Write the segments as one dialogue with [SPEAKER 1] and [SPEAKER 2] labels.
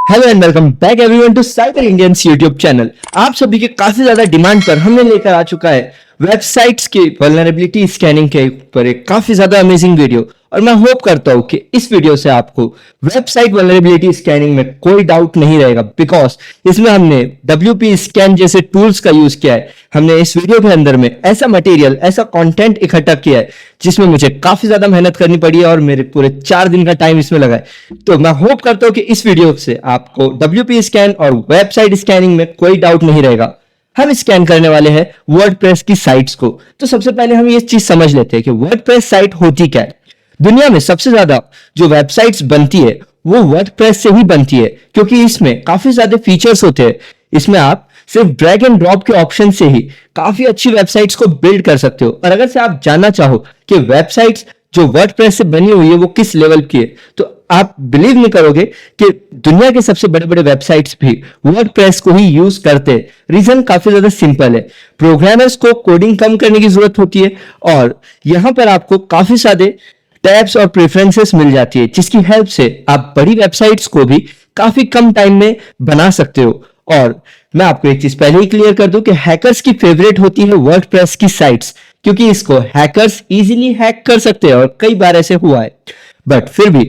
[SPEAKER 1] Hello and welcome back everyone to cyber Indians YouTube channel. आप सभी के काफी ज्यादा डिमांड पर हमने लेकर आ चुका है वेबसाइट्स के वल्नरेबिलिटी स्कैनिंग के ऊपर एक काफी ज्यादा अमेजिंग वीडियो। और मैं होप करता हूं कि इस वीडियो से आपको वेबसाइट वल्नरेबिलिटी स्कैनिंग में कोई डाउट नहीं रहेगा, बिकॉज इसमें हमने WP स्कैन जैसे टूल्स का यूज किया है। हमने इस वीडियो के अंदर में ऐसा मटेरियल, ऐसा कंटेंट इकट्ठा किया है जिसमें मुझे काफी ज्यादा मेहनत करनी पड़ी है और मेरे पूरे 4 दिन का टाइम इसमें लगा है। तो मैं होप करता हूं कि इस वीडियो से आपको WP स्कैन और वेबसाइट स्कैनिंग में कोई डाउट नहीं रहेगा। हम स्कैन करने वाले हैं वर्डप्रेस की साइट्स को। तो सबसे पहले हम ये चीज समझ लेते हैं कि वर्डप्रेस साइट होती क्या है। दुनिया में सबसे ज्यादा जो वेबसाइट्स बनती है वो वर्डप्रेस से ही बनती है, क्योंकि इसमें काफी ज्यादा फीचर्स होते हैं। इसमें आप सिर्फ ड्रैग एंड ड्रॉप के ऑप्शन से ही काफी अच्छी वेबसाइट्स को बिल्ड कर सकते हो। और अगर से आप जानना चाहो कि वेबसाइट्स जो वर्डप्रेस से बनी हुई है वो किस लेवल की है, तो आप बिलीव नहीं करोगे कि दुनिया के सबसे बड़े बड़े वेबसाइट्स भी वर्डप्रेस को ही यूज करते हैं। रीजन काफी ज्यादा सिंपल है। प्रोग्रामर्स को कोडिंग कम करने की जरूरत होती है और यहां पर आपको काफी सारे टैब्स और प्रेफरेंसेस मिल जाती है, जिसकी हेल्प से आप बड़ी वेबसाइट्स को भी काफी कम टाइम में बना सकते हो। और मैं आपको एक चीज पहले ही क्लियर कर दूं कि हैकर्स की फेवरेट होती है वर्डप्रेस की साइट्स, क्योंकि इसको हैकर्स इजीली हैक कर सकते हैं और कई बार ऐसे हुआ है। बट फिर भी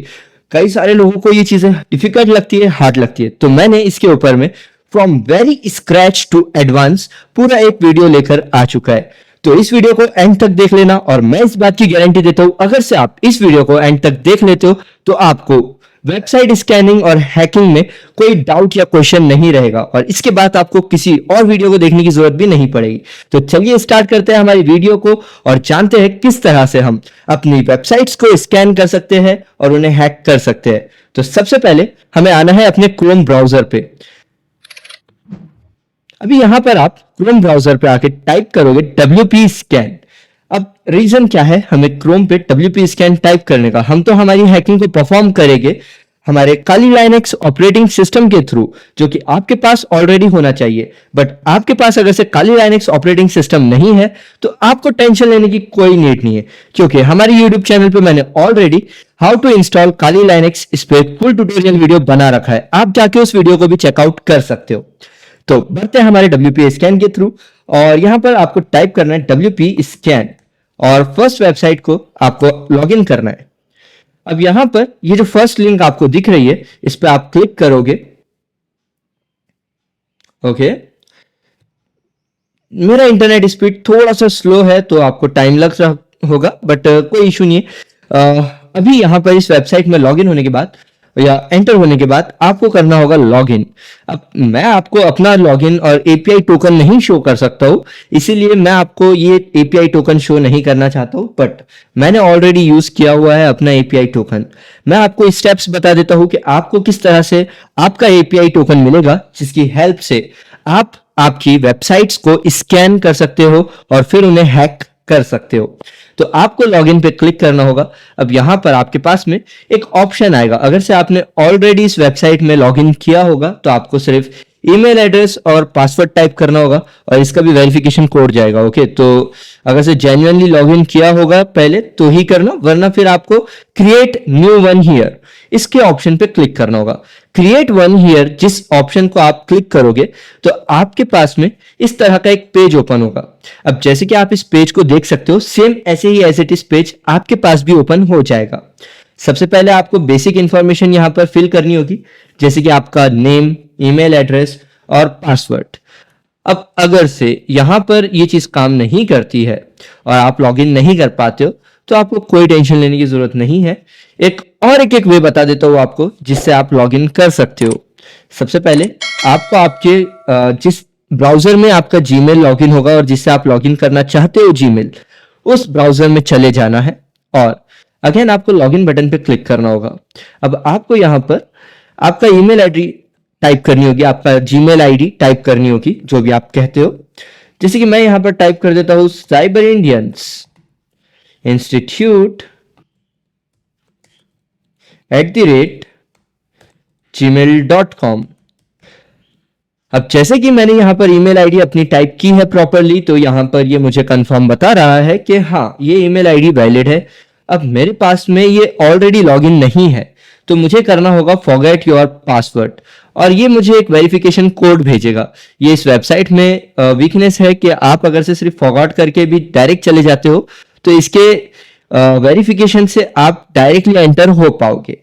[SPEAKER 1] कई सारे लोगों को ये चीजें डिफिकल्ट लगती है, हार्ड लगती है। तो मैंने इसके ऊपर में from very scratch to advance पूरा एक वीडियो लेकर आ चुका है। तो इस वीडियो को एंड तक देख लेना और मैं इस बात की गारंटी देता हूं, अगर से आप इस वीडियो को एंड तक देख लेते हो तो आपको वेबसाइट स्कैनिंग और हैकिंग में कोई डाउट या क्वेश्चन नहीं रहेगा और इसके बाद आपको किसी और वीडियो को देखने की जरूरत भी नहीं पड़ेगी। तो चलिए स्टार्ट करते हैं हमारी वीडियो को और जानते हैं किस तरह से हम अपनी वेबसाइट्स को स्कैन कर सकते हैं और उन्हें हैक कर सकते हैं। तो सबसे पहले हमें आना है अपने क्रोम ब्राउजर पे। अभी यहां पर आप क्रोम ब्राउजर पे आके टाइप करोगे WP स्कैन। अब रीजन क्या है हमें क्रोम पे WP स्कैन टाइप करने का? हम तो हमारी हैकिंग को परफॉर्म करेंगे हमारे काली लाइनेक्स ऑपरेटिंग सिस्टम के थ्रू, जो कि आपके पास ऑलरेडी होना चाहिए। बट आपके पास अगर से काली लाइनेक्स ऑपरेटिंग सिस्टम नहीं है तो आपको टेंशन लेने की कोई नीड नहीं है, क्योंकि हमारे यूट्यूब चैनल पे मैंने already how to install Kali Linux इस पे फुल ट्यूटोरियल वीडियो बना रखा है। आप जाके उस वीडियो को भी चेकआउट कर सकते हो। तो बढ़ते हैं हमारे WP स्कैन के थ्रू और यहां पर आपको टाइप करना है WP स्कैन और फर्स्ट वेबसाइट को आपको लॉगिन करना है। अब यहां पर ये जो फर्स्ट लिंक आपको दिख रही है इस पर आप क्लिक करोगे। ओके, मेरा इंटरनेट स्पीड थोड़ा सा स्लो है तो आपको टाइम लग रहा होगा, बट कोई इशू नहीं है। अभी यहां पर इस वेबसाइट में लॉगिन होने के बाद या एंटर होने के बाद आपको करना होगा लॉगिन। अब मैं आपको अपना लॉगिन और API टोकन नहीं शो कर सकता हूं, इसीलिए मैं आपको ये API टोकन शो नहीं करना चाहता हूं, बट मैंने ऑलरेडी यूज किया हुआ है अपना API टोकन। मैं आपको स्टेप्स बता देता हूं कि आपको किस तरह से आपका API टोकन मिलेगा, जिसकी हेल्प से आप आपकी वेबसाइट्स को स्कैन कर सकते हो और फिर उन्हें हैक कर सकते हो। तो आपको लॉगिन पे क्लिक करना होगा। अब यहां पर आपके पास में एक ऑप्शन आएगा। अगर से आपने ऑलरेडी इस वेबसाइट में लॉगिन किया होगा तो आपको सिर्फ ईमेल एड्रेस और पासवर्ड टाइप करना होगा और इसका भी वेरिफिकेशन कोड जाएगा। ओके, तो अगर से जेन्युइनली लॉगिन किया होगा पहले तो ही करना, वरना फिर आपको क्रिएट न्यू वन हियर इसके ऑप्शन पे क्लिक करना होगा। क्रिएट वन हियर जिस ऑप्शन को आप क्लिक करोगे तो आपके पास में इस तरह का एक पेज ओपन होगा। अब जैसे कि आप इस पेज को देख सकते हो, सेम ऐसे ही एज इट इज पेज आपके पास भी ओपन हो जाएगा। सबसे पहले आपको बेसिक इंफॉर्मेशन यहां पर फिल करनी होगी, जैसे कि आपका नेम, ईमेल एड्रेस और पासवर्ड। अब अगर से यहां पर ये चीज काम नहीं करती है और आप लॉगिन नहीं कर पाते हो तो आपको कोई टेंशन लेने की जरूरत नहीं है। एक वे बता देता हूं आपको जिससे आप लॉगिन कर सकते हो। सबसे पहले आपको आपके जिस ब्राउजर में आपका जीमेल लॉगिन होगा और जिससे आप लॉगिन करना चाहते हो जीमेल, उस ब्राउजर में चले जाना है और अगेन आपको लॉगिन बटन पे क्लिक करना होगा। अब आपको यहां पर आपका ईमेल आईडी टाइप करनी होगी, आपका जीमेल आईडी टाइप करनी होगी, जो भी आप कहते हो। जैसे कि मैं यहां पर टाइप कर देता हूं साइबर इंडियंस इंस्टीट्यूट @gmail.com। अब जैसे कि मैंने यहां पर ईमेल आईडी अपनी टाइप की है प्रॉपरली, तो यहां पर ये मुझे कंफर्म बता रहा है कि हाँ, ये ईमेल आईडी वैलिड है। अब मेरे पास में ये ऑलरेडी लॉगिन नहीं है तो मुझे करना होगा फॉरगेट योर पासवर्ड और ये मुझे एक वेरिफिकेशन कोड भेजेगा। ये इस वेबसाइट में वीकनेस है कि आप अगर से सिर्फ फॉरगॉट करके भी डायरेक्ट चले जाते हो तो इसके वेरिफिकेशन से आप डायरेक्टली एंटर हो पाओगे।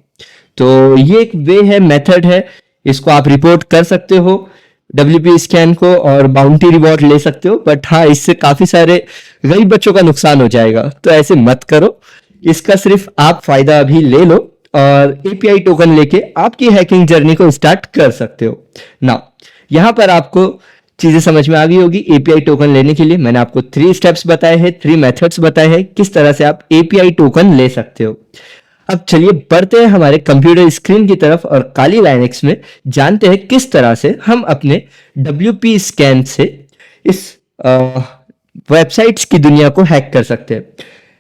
[SPEAKER 1] तो ये एक वे है, मेथड है, इसको आप रिपोर्ट कर सकते हो WP स्कैन को और बाउंटी रिवॉर्ड ले सकते हो। बट हाँ, इससे काफी सारे गरीब बच्चों का नुकसान हो जाएगा, तो ऐसे मत करो। इसका सिर्फ आप फायदा अभी ले लो और API टोकन लेके आपकी हैकिंग जर्नी को स्टार्ट कर सकते हो। ना यहाँ पर आपको चीजें समझ में आ गई होगी। API टोकन लेने के लिए मैंने आपको 3 स्टेप्स बताए हैं, 3 मेथड्स बताए हैं किस तरह से आप API टोकन ले सकते हो। अब चलिए बढ़ते हैं हमारे कंप्यूटर स्क्रीन की तरफ और काली लाइनेक्स में जानते हैं किस तरह से हम अपने WP स्कैन से इस वेबसाइट्स की दुनिया को हैक कर सकते हैं।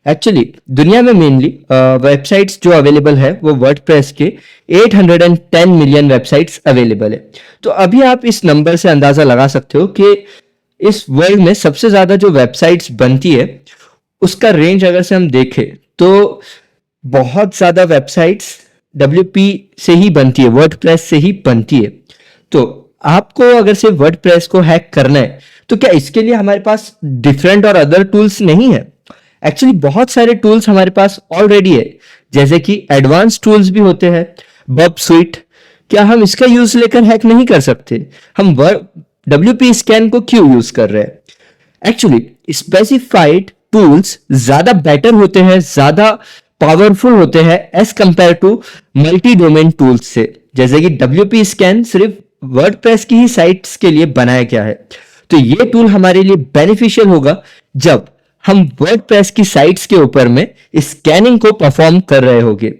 [SPEAKER 1] एक्चुअली दुनिया में मेनली वेबसाइट्स जो अवेलेबल है वो वर्डप्रेस के 810 मिलियन वेबसाइट्स अवेलेबल है। तो अभी आप इस नंबर से अंदाजा लगा सकते हो कि इस वर्ल्ड में सबसे ज्यादा जो वेबसाइट्स बनती है उसका रेंज अगर से हम देखें तो बहुत ज्यादा वेबसाइट्स WP से ही बनती है, वर्डप्रेस से ही बनती है। तो आपको अगर से वर्डप्रेस को हैक करना है तो क्या इसके लिए हमारे पास डिफरेंट और अदर टूल्स नहीं है? एक्चुअली बहुत सारे टूल्स हमारे पास ऑलरेडी है, जैसे कि एडवांस टूल्स भी होते हैं, बब स्वीट। क्या हम इसका यूज लेकर हैक नहीं कर सकते? हम WP स्कैन को क्यों यूज कर रहे हैं? एक्चुअली स्पेसिफाइड टूल्स ज्यादा बेटर होते हैं, ज्यादा पावरफुल होते हैं as compared to multi domain tools से। जैसे कि WP स्कैन सिर्फ वर्डप्रेस की ही साइट्स के लिए बनाया गया है, तो ये टूल हमारे लिए बेनिफिशियल होगा जब हम वर्डप्रेस की साइट्स के ऊपर में स्कैनिंग को परफॉर्म कर रहे होंगे।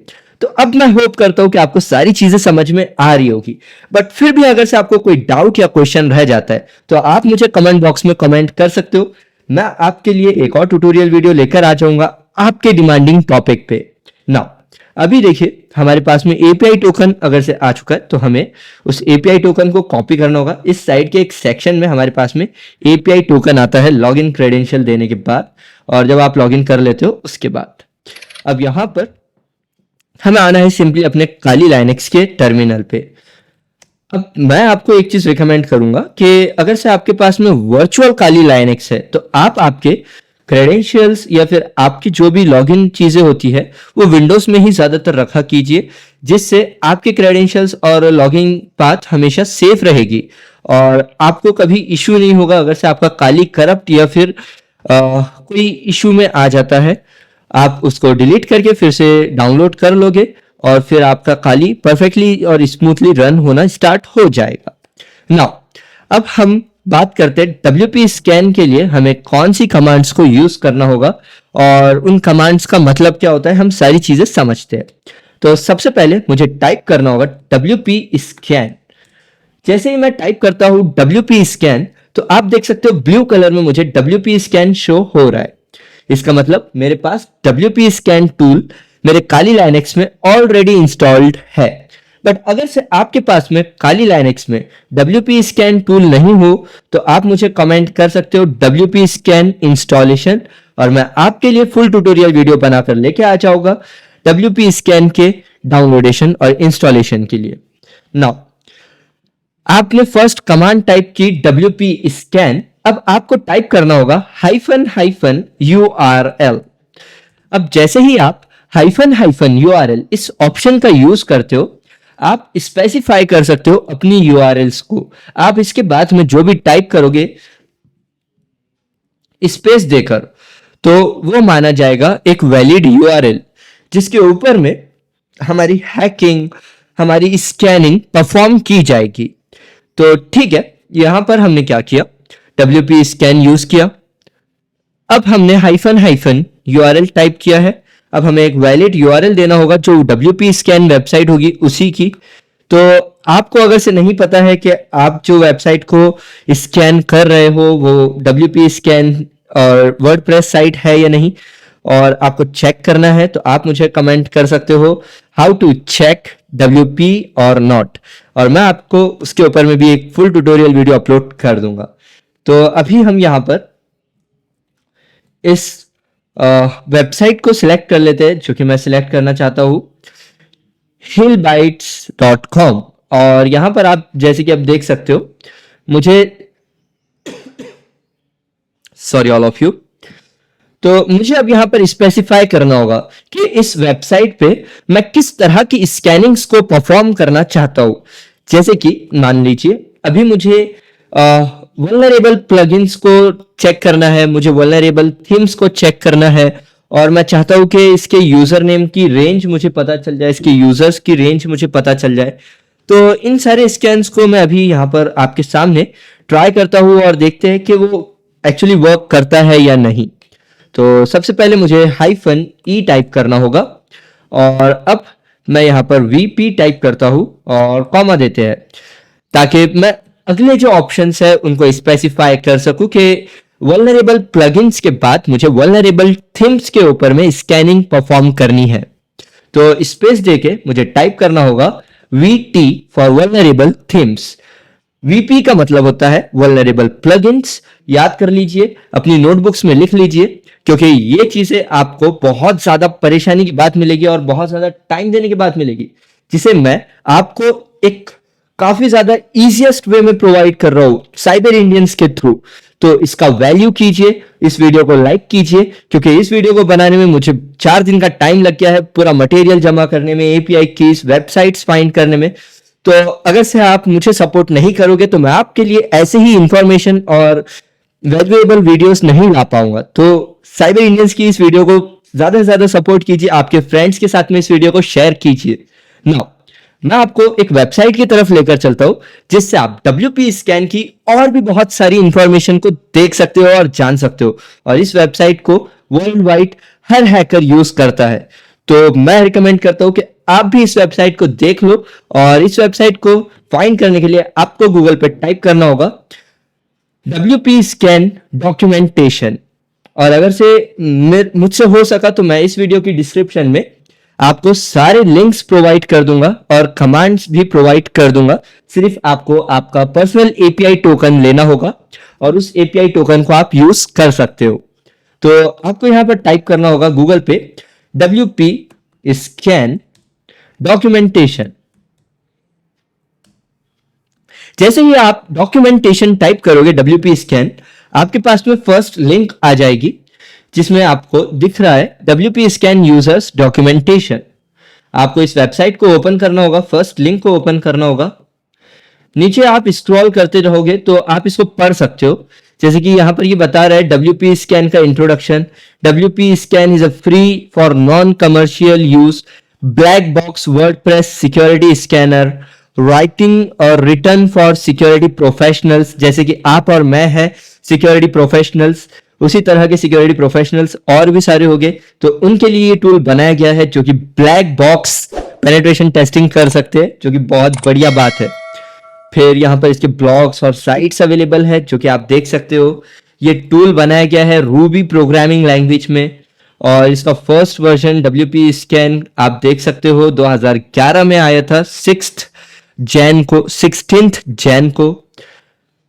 [SPEAKER 1] तो अब मैं होप करता हूं कि आपको सारी चीजें समझ में आ रही होगी, बट फिर भी अगर से आपको कोई डाउट या क्वेश्चन रह जाता है तो आप मुझे कमेंट बॉक्स में कमेंट कर सकते हो। मैं आपके लिए एक और ट्यूटोरियल वीडियो लेकर आ जाऊंगा आपके डिमांडिंग टॉपिक पे। नाउ अभी देखिए हमारे पास में API टोकन अगर से आ चुका है तो हमें उस API टोकन को कॉपी करना होगा। इस साइट के एक सेक्शन में हमारे पास में API टोकन आता है लॉगिन क्रेडेंशियल देने के बाद, और जब आप लॉगिन कर लेते हो उसके बाद अब यहां पर हमें आना है सिंपली अपने काली लाइनेक्स के टर्मिनल पे। अब मैं आपको एक चीज रिकमेंड करूंगा कि अगर से आपके पास में वर्चुअल काली लाइनेक्स है तो आप आपके क्रेडेंशियल्स या फिर आपकी जो भी लॉगिन चीजें होती है वो विंडोज में ही ज्यादातर रखा कीजिए, जिससे आपके क्रेडेंशियल्स और लॉगिन पाथ हमेशा सेफ रहेगी और आपको कभी इश्यू नहीं होगा। अगर से आपका काली करप्ट या फिर कोई इश्यू में आ जाता है, आप उसको डिलीट करके फिर से डाउनलोड कर लोगे और फिर आपका काली परफेक्टली और स्मूथली रन होना स्टार्ट हो जाएगा। नाउ अब हम बात करते हैं WP स्कैन के लिए हमें कौन सी कमांड्स को यूज करना होगा और उन कमांड्स का मतलब क्या होता है, हम सारी चीजें समझते हैं। तो सबसे पहले मुझे टाइप करना होगा WP स्कैन। जैसे ही मैं टाइप करता हूं WP स्कैन तो आप देख सकते हो ब्लू कलर में मुझे WP स्कैन शो हो रहा है। इसका मतलब मेरे पास WP स्कैन टूल मेरे काली लाइनेक्स में ऑलरेडी इंस्टॉल्ड है। बट अगर से आपके पास में काली लाइनेक्स में WP स्कैन टूल नहीं हो तो आप मुझे कमेंट कर सकते हो WP स्कैन इंस्टॉलेशन, और मैं आपके लिए फुल ट्यूटोरियल वीडियो बनाकर लेके आ जाऊंगा WP स्कैन के डाउनलोडेशन और इंस्टॉलेशन के लिए। नाउ आपने फर्स्ट कमांड टाइप की WP स्कैन, अब आपको टाइप करना होगा -URL। अब जैसे ही आप -URL इस ऑप्शन का यूज करते हो आप स्पेसिफाई कर सकते हो अपनी URLs को। आप इसके बाद में जो भी टाइप करोगे स्पेस देकर तो वो माना जाएगा एक वैलिड URL, जिसके ऊपर में हमारी हैकिंग, हमारी स्कैनिंग परफॉर्म की जाएगी। तो ठीक है, यहां पर हमने क्या किया, WP स्कैन यूज किया। अब हमने -URL टाइप किया है। अब हमें एक वैलिड URL देना होगा जो WP स्कैन वेबसाइट होगी उसी की। तो आपको अगर से नहीं पता है कि आप जो वेबसाइट को स्कैन कर रहे हो वो WP स्कैन और वर्डप्रेस साइट है या नहीं, और आपको चेक करना है, तो आप मुझे कमेंट कर सकते हो हाउ टू चेक WP और नॉट, और मैं आपको उसके ऊपर में भी एक फुल ट्यूटोरियल वीडियो अपलोड कर दूंगा। तो अभी हम यहां पर इस वेबसाइट को सिलेक्ट कर लेते हैं जो कि मैं सिलेक्ट करना चाहता हूं, hillbytes.com, और यहाँ पर आप जैसे कि आप देख सकते हो, मुझे सॉरी ऑल ऑफ यू, तो मुझे अब यहाँ पर स्पेसिफाई करना होगा कि इस वेबसाइट पे मैं किस तरह की स्कैनिंग्स को परफॉर्म करना चाहता हूँ। जैसे कि मान लीजिए अभी मुझे वल्नरेबल प्लगइन्स को चेक करना है, मुझे वल्नरेबल थीम्स को चेक करना है, और मैं चाहता हूँ कि इसके यूजर नेम की रेंज मुझे पता चल जाए, इसके यूजर्स की रेंज मुझे पता चल जाए। तो इन सारे स्कैन्स को मैं अभी यहाँ पर आपके सामने ट्राई करता हूँ और देखते हैं कि वो एक्चुअली वर्क करता है या नहीं। तो सबसे पहले मुझे हाइफन ई टाइप करना होगा, और अब मैं यहाँ पर वीपी टाइप करता हूँ और कॉमा देते हैं, ताकि मैं अगले जो ऑप्शंस है उनको स्पेसिफाई कर सकूं कि वल्नरेबल प्लगइन्स के बाद मुझे वल्नरेबल थीम्स के ऊपर में स्कैनिंग परफॉर्म करनी है। तो स्पेस देके मुझे टाइप करना होगा VT for vulnerable themes. VP का मतलब होता है वल्नरेबल प्लगइन्स। याद कर लीजिए, अपनी नोटबुक्स में लिख लीजिए, क्योंकि ये चीजें आपको बहुत ज्यादा परेशानी की बात मिलेगी और बहुत ज्यादा टाइम देने की बात मिलेगी, जिसे मैं आपको एक काफी ज्यादा इजीएस्ट वे में प्रोवाइड कर रहा हूं साइबर इंडियंस के थ्रू। तो इसका वैल्यू कीजिए, इस वीडियो को लाइक कीजिए, क्योंकि इस वीडियो को बनाने में मुझे 4 दिन का टाइम लग गया है, पूरा मटेरियल जमा करने में, एपीआई कीज, वेबसाइट्स फाइंड करने में। तो अगर से आप मुझे सपोर्ट नहीं करोगे तो मैं आपके लिए ऐसे ही इंफॉर्मेशन और वैल्यूएबल वीडियोस नहीं ला पाऊंगा। तो साइबर इंडियंस की इस वीडियो को ज्यादा से ज्यादा सपोर्ट कीजिए, आपके फ्रेंड्स के साथ में इस वीडियो को शेयर कीजिए। नाउ मैं आपको एक वेबसाइट की तरफ लेकर चलता हूं, जिससे आप WP स्कैन की और भी बहुत सारी इंफॉर्मेशन को देख सकते हो और जान सकते हो। और इस वेबसाइट को वर्ल्ड वाइड हर हैकर यूज करता है। तो मैं रिकमेंड करता हूं कि आप भी इस वेबसाइट को देख लो, और इस वेबसाइट को फाइंड करने के लिए आपको गूगल पे टाइप करना होगा WP स्कैन डॉक्यूमेंटेशन। और अगर से मुझसे हो सका तो मैं इस वीडियो की डिस्क्रिप्शन में आपको सारे लिंक्स प्रोवाइड कर दूंगा और कमांड्स भी प्रोवाइड कर दूंगा। सिर्फ आपको आपका पर्सनल एपीआई टोकन लेना होगा और उस एपीआई टोकन को आप यूज कर सकते हो। तो आपको यहां पर टाइप करना होगा गूगल पे WP स्कैन डॉक्यूमेंटेशन। जैसे ही आप डॉक्यूमेंटेशन टाइप करोगे WP स्कैन, आपके पास में फर्स्ट लिंक आ जाएगी, जिसमें आपको दिख रहा है WP स्कैन यूजर्स डॉक्यूमेंटेशन। आपको इस वेबसाइट को ओपन करना होगा, फर्स्ट लिंक को ओपन करना होगा। नीचे आप स्क्रॉल करते रहोगे तो आप इसको पढ़ सकते हो। जैसे कि यहां पर ये बता रहा है WP स्कैन का introduction. WP scan is a free for non commercial use black box WordPress security scanner, writing और रिटर्न फॉर सिक्योरिटी प्रोफेशनल्स। जैसे कि आप और मैं है सिक्योरिटी प्रोफेशनल्स, उसी तरह के सिक्योरिटी प्रोफेशनल्स और भी सारे हो गए, तो उनके लिए ये टूल बनाया गया है जो कि ब्लैक बॉक्स पेनिट्रेशन टेस्टिंग कर सकते हैं, जो कि बहुत बढ़िया बात है। फिर यहाँ पर इसके ब्लॉग्स और साइट्स अवेलेबल है, जो कि आप देख सकते हो। ये टूल बनाया गया है रूबी प्रोग्रामिंग लैंग्वेज में, और इसका फर्स्ट वर्जन WP स्कैन आप देख सकते हो 2011 में आया था, 16th जैन को।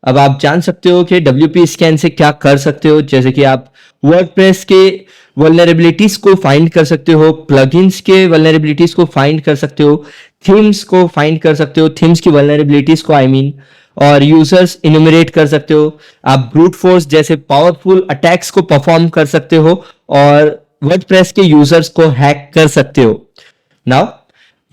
[SPEAKER 1] अब आप जान सकते हो कि WP स्कैन से क्या कर सकते हो। जैसे कि आप वर्डप्रेस के वल्नरेबिलिटीज को फाइंड कर सकते हो, प्लगइन्स के वल्नरेबिलिटीज को फाइंड कर सकते हो, थीम्स को फाइंड कर सकते हो, थीम्स की वल्नरेबिलिटीज को और यूजर्स इन्यूमरेट कर सकते हो। आप ब्रूट फोर्स जैसे पावरफुल अटैक्स को परफॉर्म कर सकते हो और वर्डप्रेस के यूजर्स को हैक कर सकते हो। नाउ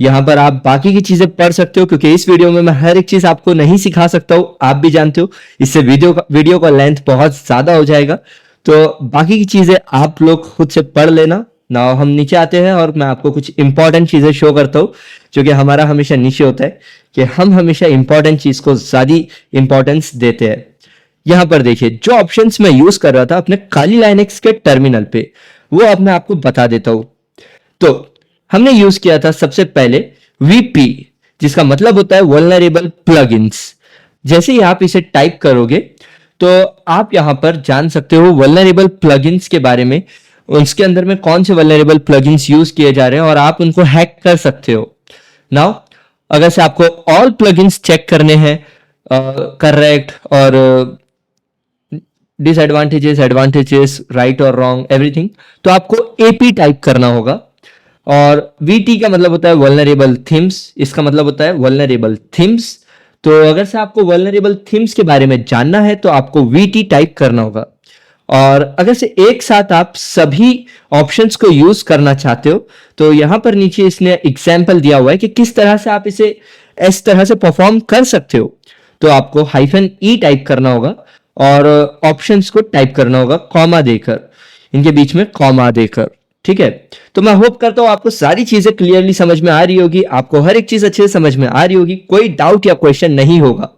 [SPEAKER 1] यहां पर आप बाकी की चीजें पढ़ सकते हो, क्योंकि इस वीडियो में मैं हर एक चीज आपको नहीं सिखा सकता हूं, आप भी जानते हो, इससे वीडियो का लेंथ बहुत ज्यादा हो जाएगा। तो बाकी की चीजें आप लोग खुद से पढ़ लेना। ना हम नीचे आते हैं और मैं आपको कुछ इंपॉर्टेंट चीजें शो करता हूं, जो कि हमारा हमेशा नीचे होता है कि हम हमेशा इंपॉर्टेंट चीज को ज्यादा इंपॉर्टेंस देते हैं। यहां पर देखिए, जो ऑप्शंस मैं यूज कर रहा था अपने काली लाइनेक्स के टर्मिनल पे, वो अब मैं आपको बता देता हूं। तो हमने यूज किया था सबसे पहले VP, जिसका मतलब होता है वल्नरेबल प्लगइन्स। जैसे ही आप इसे टाइप करोगे तो आप यहां पर जान सकते हो वल्नरेबल प्लगइन्स के बारे में, उसके अंदर में कौन से वल्नरेबल प्लगइन्स यूज किए जा रहे हैं और आप उनको हैक कर सकते हो। नाउ अगर से आपको ऑल प्लगइन्स चेक करने हैं, करेक्ट और डिसएडवांटेजेस, एडवांटेजेस, राइट और रॉन्ग, एवरीथिंग, तो आपको AP टाइप करना होगा। और VT का मतलब होता है वल्नरेबल थीम्स, इसका मतलब होता है वल्नरेबल थीम्स। तो अगर से आपको वल्नरेबल थीम्स के बारे में जानना है तो आपको VT टाइप करना होगा। और अगर से एक साथ आप सभी ऑप्शंस को यूज करना चाहते हो तो यहां पर नीचे इसने एग्जाम्पल दिया हुआ है कि किस तरह से आप इसे इस तरह से परफॉर्म कर सकते हो। तो आपको -E टाइप करना होगा और ऑप्शंस को टाइप करना होगा कॉमा देकर, इनके बीच में कॉमा देकर। ठीक है, तो मैं होप करता हूं आपको सारी चीजें क्लियरली समझ में आ रही होगी, आपको हर एक चीज अच्छे से समझ में आ रही होगी, कोई डाउट या क्वेश्चन नहीं होगा।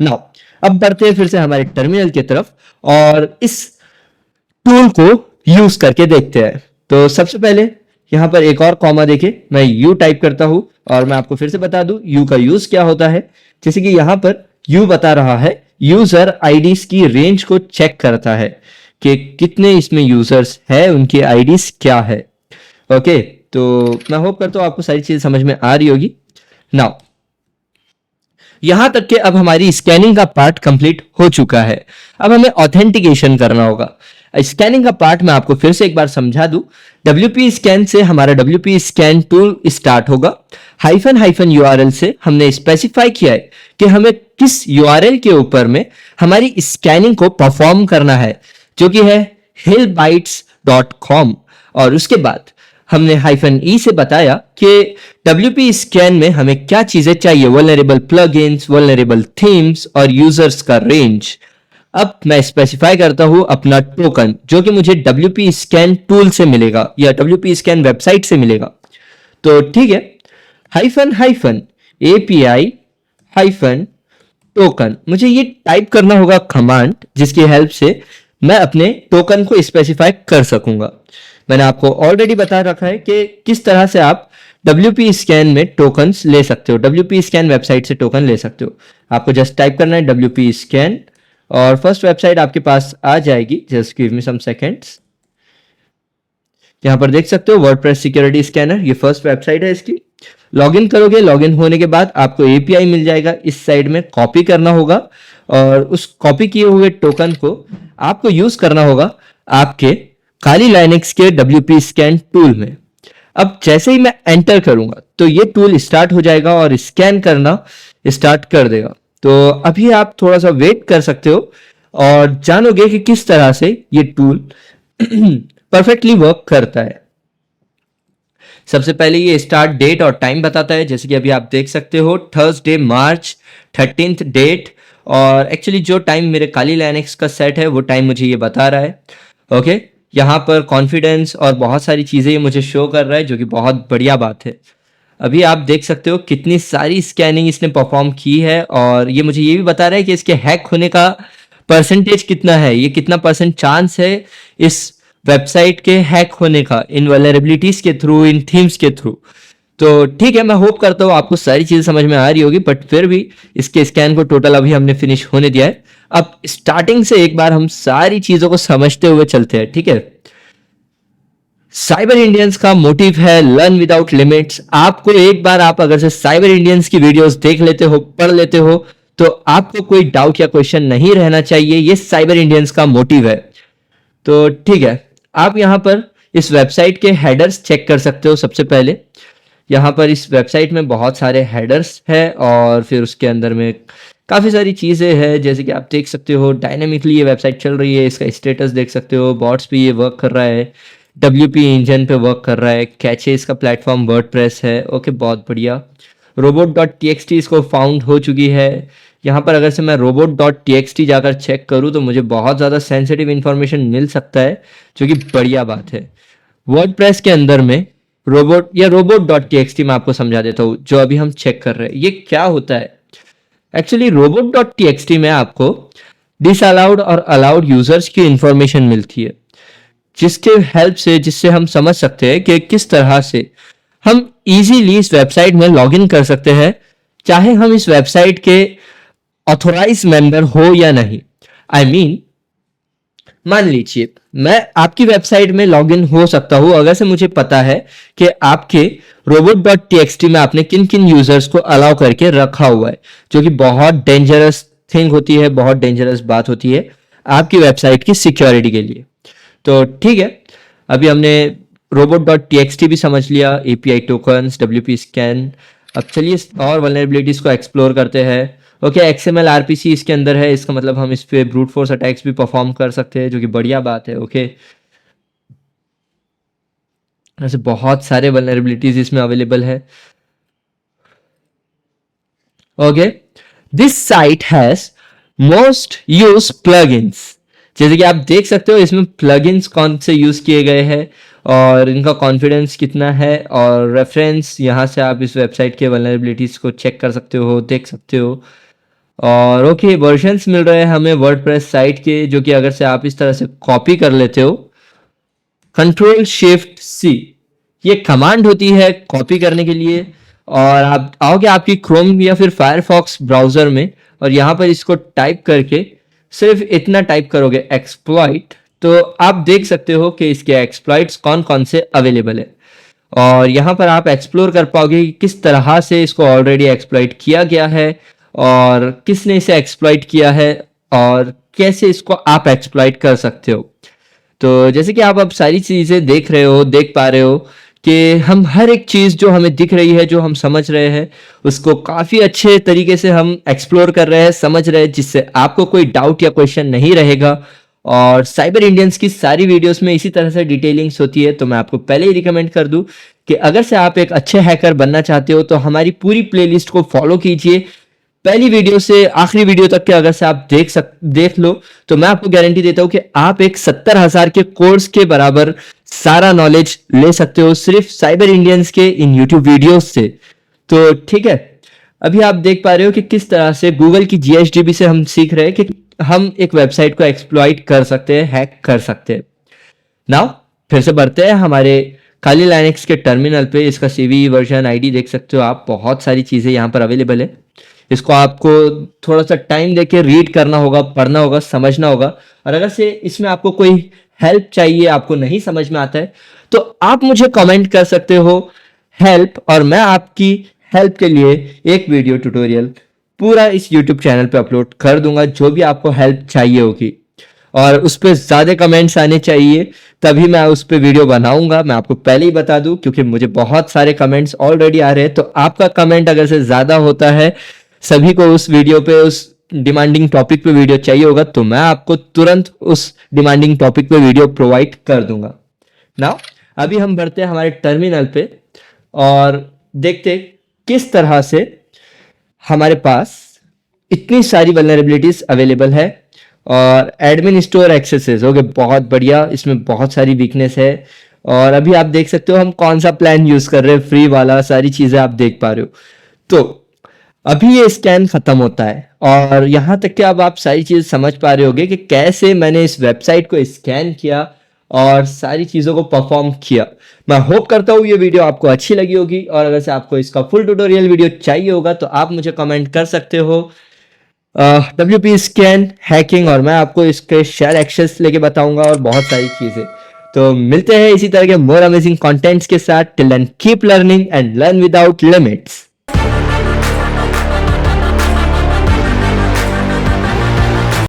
[SPEAKER 1] नाउ अब बढ़ते हैं फिर से हमारे टर्मिनल की तरफ और इस टूल को यूज करके देखते हैं। तो सबसे पहले यहां पर एक और कॉमा देखे, मैं यू टाइप करता हूं और मैं आपको फिर से बता दूं यू का यूज क्या होता है। जैसे कि यहां पर यू बता रहा है यूजर आईडीज की रेंज को चेक करता है कि कितने इसमें यूजर्स है, उनकी आईडीज क्या है। ओके, तो मैं होप करता हूं आपको सारी चीजें समझ में आ रही होगी। नाउ यहां तक कि अब हमारी स्कैनिंग का पार्ट कंप्लीट हो चुका है। अब हमें ऑथेंटिकेशन करना होगा। स्कैनिंग का पार्ट मैं आपको फिर से एक बार समझा दूं। WP स्कैन से हमारा WP स्कैन टूल स्टार्ट होगा। हाइफन URL से हमने स्पेसिफाई किया है कि हमें किस URL के ऊपर में हमारी स्कैनिंग को परफॉर्म करना है, जो कि है hillbytes.com। और उसके बाद हमने -E से बताया कि WP स्कैन में हमें क्या चीजें चाहिए, वल्नरेबल प्लगइन्स, वल्नरेबल थीम्स और यूजर्स का रेंज। अब मैं स्पेसिफाई करता हूं अपना टोकन, जो कि मुझे WP स्कैन टूल से मिलेगा या WP स्कैन वेबसाइट से मिलेगा। तो ठीक है, API टोकन, मुझे ये टाइप करना होगा कमांड, जिसकी हेल्प से मैं अपने टोकन को स्पेसिफाई कर सकूंगा। मैंने आपको ऑलरेडी बता रखा है कि किस तरह से आप WP स्कैन में टोकन्स ले सकते हो, WP स्कैन वेबसाइट से टोकन ले सकते हो। आपको जस्ट टाइप करना है WP स्कैन और फर्स्ट वेबसाइट आपके पास आ जाएगी। जस्ट गिव मी सम सेकंड्स। यहां पर देख सकते हो वर्डप्रेस सिक्योरिटी स्कैनर, ये फर्स्ट वेबसाइट है इसकी। लॉगिन करोगे, लॉगिन होने के बाद आपको API मिल जाएगा, इस साइड में कॉपी करना होगा और उस कॉपी किए हुए टोकन को आपको यूज करना होगा आपके काली लाइनेक्स के WP स्कैन टूल में। अब जैसे ही मैं एंटर करूंगा तो ये टूल स्टार्ट हो जाएगा और स्कैन करना स्टार्ट कर देगा। तो अभी आप थोड़ा सा वेट कर सकते हो और जानोगे कि किस तरह से ये टूल परफेक्टली वर्क करता है। सबसे पहले ये स्टार्ट डेट और टाइम बताता है, जैसे कि अभी आप देख सकते हो थर्सडे मार्च 13 डेट, और एक्चुअली जो टाइम मेरे काली लाइनेक्स का सेट है वो टाइम मुझे ये बता रहा है। ओके, यहाँ पर कॉन्फिडेंस और बहुत सारी चीज़ें ये मुझे शो कर रहा है, जो कि बहुत बढ़िया बात है। अभी आप देख सकते हो कितनी सारी स्कैनिंग इसने परफॉर्म की है और ये मुझे ये भी बता रहा है कि इसके हैक होने का परसेंटेज कितना है, ये कितना % चांस है इस वेबसाइट के हैक होने का, इन वल्नरेबिलिटीज के थ्रू, इन थीम्स के थ्रू। तो ठीक है, मैं होप करता हूँ आपको सारी चीजें समझ में आ रही होगी, बट फिर भी इसके स्कैन को टोटल अभी हमने फिनिश होने दिया है। अब स्टार्टिंग से एक बार हम सारी चीजों को समझते हुए चलते हैं। ठीक है, साइबर इंडियंस का मोटिव है लर्न विदाउट लिमिट्स। आपको एक बार आप अगर से साइबर इंडियंस की वीडियोस देख लेते हो, पढ़ लेते हो, तो आपको कोई डाउट या क्वेश्चन नहीं रहना चाहिए। ये साइबर इंडियंस का मोटिव है। तो ठीक है, आप यहां पर इस वेबसाइट के हेडर्स चेक कर सकते हो। सबसे पहले यहाँ पर इस वेबसाइट में बहुत सारे हेडर्स है और फिर उसके अंदर में काफ़ी सारी चीज़ें हैं, जैसे कि आप देख सकते हो डायनेमिकली ये वेबसाइट चल रही है, इसका स्टेटस देख सकते हो, बॉट्स पे ये वर्क कर रहा है, WP इंजन पे वर्क कर रहा है, कैचे इसका प्लेटफॉर्म वर्डप्रेस है। ओके, बहुत बढ़िया। robot.txt इसको फाउंड हो चुकी है। यहाँ पर अगर से मैं robot.txt जाकर चेक करूँ तो मुझे बहुत ज़्यादा सेंसिटिव इन्फॉर्मेशन मिल सकता है, जो कि बढ़िया बात है। वर्डप्रेस के अंदर में robot.txt मैं आपको समझा देता हूँ, जो अभी हम चेक कर रहे हैं ये क्या होता है। एक्चुअली robot.txt में आपको डिसअलाउड और अलाउड यूजर्स की इंफॉर्मेशन मिलती है, जिसके हेल्प से, जिससे हम समझ सकते हैं कि किस तरह से हम इजीली इस वेबसाइट में लॉगिन कर सकते हैं, चाहे हम इस वेबसाइट के ऑथोराइज मेंबर हो या नहीं। आई मीन, मान लीजिए मैं आपकी वेबसाइट में लॉगिन हो सकता हूं अगर से मुझे पता है कि आपके robot.txt में आपने किन किन यूजर्स को अलाउ करके रखा हुआ है, जो कि बहुत डेंजरस थिंग होती है, बहुत डेंजरस बात होती है आपकी वेबसाइट की सिक्योरिटी के लिए। तो ठीक है, अभी हमने robot.txt भी समझ लिया, API tokens, WP स्कैन। अब चलिए और वल्नरेबिलिटीज को एक्सप्लोर करते हैं। ओके, XML RPC इसके अंदर है, इसका मतलब हम इस पे ब्रूट फोर्स अटैक्स भी परफॉर्म कर सकते हैं, जो कि बढ़िया बात है। ओके, ऐसे बहुत सारे वल्नरेबिलिटीज इसमें अवेलेबल है। Okay, this site has most use plugins. जैसे कि आप देख सकते हो इसमें प्लगइन्स कौन से यूज किए गए हैं और इनका कॉन्फिडेंस कितना है, और रेफरेंस यहाँ से आप इस वेबसाइट के वल्नरेबिलिटीज को चेक कर सकते हो, देख सकते हो। और ओके, वर्जन्स मिल रहे हैं हमें वर्डप्रेस साइट के, जो कि अगर से आप इस तरह से कॉपी कर लेते हो, Ctrl+Shift+C ये कमांड होती है कॉपी करने के लिए, और आप आओगे आपकी क्रोम या फिर फायरफॉक्स ब्राउजर में, और यहाँ पर इसको टाइप करके सिर्फ इतना टाइप करोगे एक्सप्लॉइट, तो आप देख सकते हो कि इसके एक्सप्लॉइट्स कौन कौन से अवेलेबल है। और यहाँ पर आप एक्सप्लोर कर पाओगे कि किस तरह से इसको ऑलरेडी एक्सप्लॉइट किया गया है, और किसने इसे एक्सप्लॉइट किया है, और कैसे इसको आप एक्सप्लॉइट कर सकते हो। तो जैसे कि आप अब सारी चीज़ें देख रहे हो, देख पा रहे हो कि हम हर एक चीज़ जो हमें दिख रही है, जो हम समझ रहे हैं, उसको काफ़ी अच्छे तरीके से हम एक्सप्लोर कर रहे हैं, समझ रहे हैं, जिससे आपको कोई डाउट या क्वेश्चन नहीं रहेगा। और साइबर इंडियंस की सारी वीडियोस में इसी तरह से डिटेलिंग्स होती है, तो मैं आपको पहले ही रिकमेंड कर दूं कि अगर से आप एक अच्छे हैकर बनना चाहते हो तो हमारी पूरी प्लेलिस्ट को फॉलो कीजिए। पहली वीडियो से आखिरी वीडियो तक के अगर से आप देख लो, तो मैं आपको गारंटी देता हूं कि आप एक 70,000 के कोर्स के बराबर सारा नॉलेज ले सकते हो सिर्फ साइबर इंडियंस के इन यूट्यूब वीडियोस से। तो ठीक है, अभी आप देख पा रहे हो कि किस तरह से गूगल की GHDB से हम सीख रहे हैं कि हम एक वेबसाइट को एक्सप्लॉइट कर सकते हैं, हैक कर सकते हैं। नाउ फिर से बढ़ते हैं हमारे काली लाइनेक्स के टर्मिनल पे। इसका CVE वर्जन ID देख सकते हो आप, बहुत सारी चीज़ें यहाँ पर अवेलेबल है। इसको आपको थोड़ा सा टाइम देके रीड करना होगा, पढ़ना होगा, समझना होगा। और अगर से इसमें आपको कोई हेल्प चाहिए, आपको नहीं समझ में आता है, तो आप मुझे कमेंट कर सकते हो हेल्प, और मैं आपकी हेल्प के लिए एक वीडियो ट्यूटोरियल पूरा इस YouTube चैनल पे अपलोड कर दूंगा, जो भी आपको हेल्प चाहिए होगी। और उस पर ज़्यादा कमेंट्स आने चाहिए, तभी मैं उस पर वीडियो बनाऊंगा। मैं आपको पहले ही बता दूं, क्योंकि मुझे बहुत सारे कमेंट्स ऑलरेडी आ रहे हैं। तो आपका कमेंट अगर से ज़्यादा होता है, सभी को उस वीडियो पे, उस डिमांडिंग टॉपिक पे वीडियो चाहिए होगा, तो मैं आपको तुरंत उस डिमांडिंग टॉपिक पे वीडियो प्रोवाइड कर दूंगा। नाउ अभी हम बढ़ते हैं हमारे टर्मिनल पे और देखते किस तरह से हमारे पास इतनी सारी वल्नरेबिलिटीज अवेलेबल है। और एडमिन स्टोर एक्सेसेस हो गए, बहुत बढ़िया, इसमें बहुत सारी वीकनेस है। और अभी आप देख सकते हो हम कौन सा प्लान यूज कर रहे हैं, फ्री वाला, सारी चीजें आप देख पा रहे हो। तो अभी ये स्कैन खत्म होता है, और यहाँ तक कि अब आप सारी चीज़ समझ पा रहे होगे कि कैसे मैंने इस वेबसाइट को स्कैन किया और सारी चीज़ों को परफॉर्म किया। मैं होप करता हूँ ये वीडियो आपको अच्छी लगी होगी, और अगर से आपको इसका फुल ट्यूटोरियल वीडियो चाहिए होगा तो आप मुझे कमेंट कर सकते हो WP स्कैन हैकिंग, और मैं आपको इसके शेयर एक्सेस लेके बताऊंगा और बहुत सारी चीज़ें। तो मिलते हैं इसी तरह के मोर अमेजिंग कंटेंट्स के साथ। Till then keep learning and learn without limits.